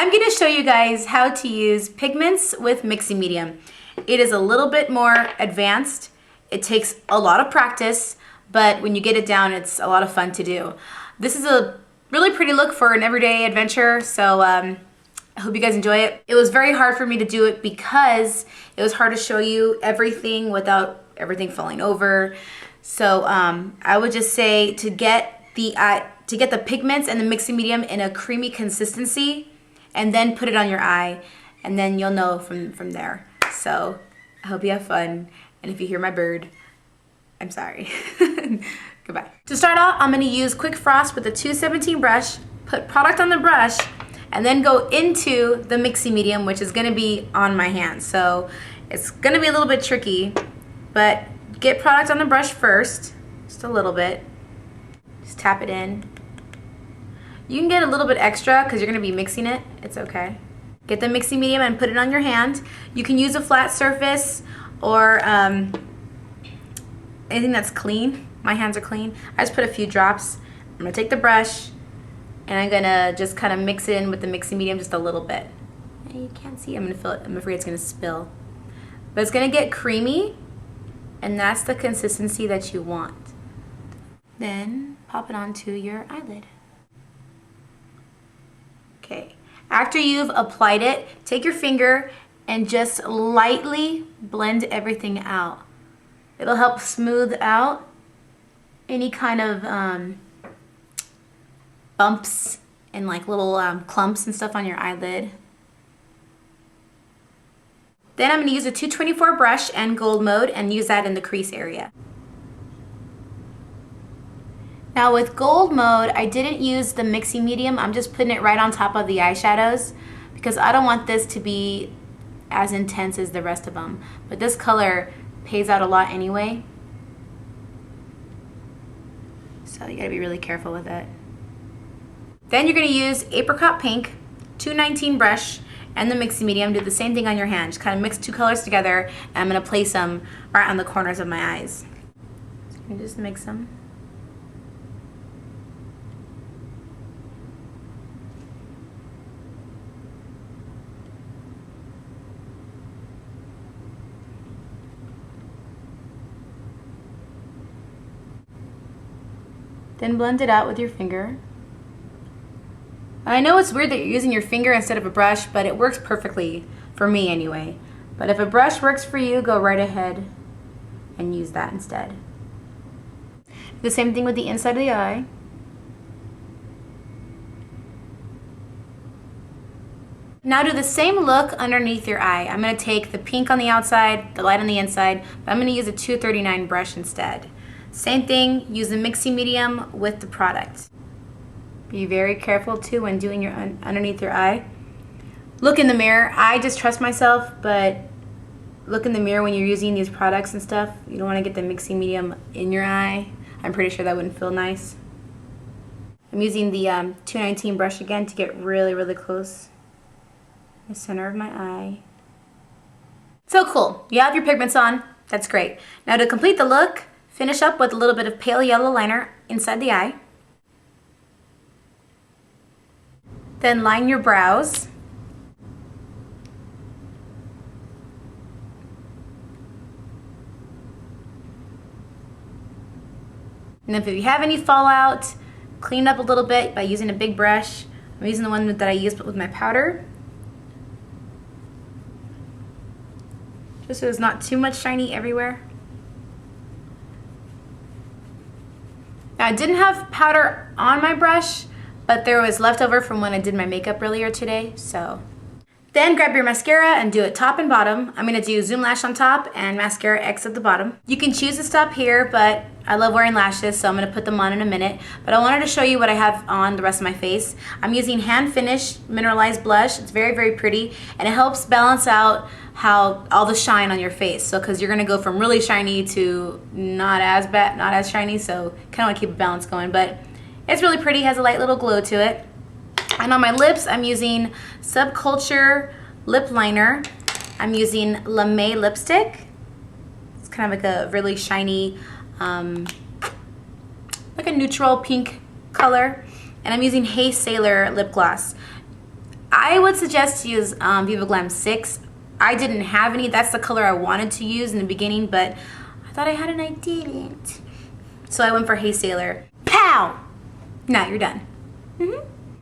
I'm going to show you guys how to use pigments with mixing medium. It is a little bit more advanced. It takes a lot of practice, but when you get it down, it's a lot of fun to do. This is a really pretty look for an everyday adventure, so I hope you guys enjoy it. It was very hard for me to do it because it was hard to show you everything without everything falling over. So I would just say to get the pigments and the mixing medium in a creamy consistency, and then put it on your eye, and then you'll know from there. So I hope you have fun, and if you hear my bird, I'm sorry. Goodbye. To start out, I'm going to use Quick Frost with a 217 brush, put product on the brush, and then go into the mixing medium, which is going to be on my hand. So it's going to be a little bit tricky, but get product on the brush first, just a little bit. Just tap it in. You can get a little bit extra because you're going to be mixing it. It's okay. Get the mixing medium and put it on your hand. You can use a flat surface or anything that's clean. My hands are clean. I just put a few drops. I'm going to take the brush and I'm going to just kind of mix it in with the mixing medium just a little bit. You can't see. I'm going to feel it. I'm afraid it's going to spill. But it's going to get creamy, and that's the consistency that you want. Then pop it onto your eyelid. Okay. After you've applied it, take your finger and just lightly blend everything out. It'll help smooth out any kind of bumps and like little clumps and stuff on your eyelid. Then I'm going to use a 224 brush and gold mode and use that in the crease area. Now with gold mode, I didn't use the mixing medium. I'm just putting it right on top of the eyeshadows because I don't want this to be as intense as the rest of them. But this color pays out a lot anyway. So you gotta be really careful with it. Then you're gonna use Apricot Pink, 219 brush, and the mixing medium. Do the same thing on your hand. Just kind of mix two colors together, and I'm gonna place them right on the corners of my eyes. So you can just mix them. Then blend it out with your finger. I know it's weird that you're using your finger instead of a brush, but it works perfectly, for me anyway. But if a brush works for you, go right ahead and use that instead. The same thing with the inside of the eye. Now do the same look underneath your eye. I'm going to take the pink on the outside, the light on the inside, but I'm going to use a 239 brush instead. Same thing, use the mixing medium with the product. Be very careful too when doing your underneath your eye. Look in the mirror. I just trust myself, but look in the mirror when you're using these products and stuff. You don't want to get the mixing medium in your eye. I'm pretty sure that wouldn't feel nice. I'm using the 219 brush again to get really, really close. The center of my eye. So cool. You have your pigments on. That's great. Now to complete the look, finish up with a little bit of pale yellow liner inside the eye. Then line your brows. And if you have any fallout, clean up a little bit by using a big brush. I'm using the one that I used with my powder. Just so there's not too much shiny everywhere. Now, I didn't have powder on my brush, but there was leftover from when I did my makeup earlier today, so. Then grab your mascara and do it top and bottom. I'm gonna do Zoom Lash on top and Mascara X at the bottom. You can choose to stop here, but I love wearing lashes, so I'm gonna put them on in a minute. But I wanted to show you what I have on the rest of my face. I'm using Hand Finish Mineralized Blush. It's very, very pretty, and it helps balance out how all the shine on your face. So, cause you're gonna go from really shiny to not as bad, not as shiny, so kinda wanna keep a balance going, but it's really pretty, has a light little glow to it. And on my lips, I'm using Subculture Lip Liner. I'm using m.a.c lipstick. It's kind of like a really shiny, like a neutral pink color. And I'm using Hey Sailor lip gloss. I would suggest to use Viva Glam 6. I didn't have any. That's the color I wanted to use in the beginning, but I thought I had and I didn't. So I went for Hey Sailor. Pow! Now you're done.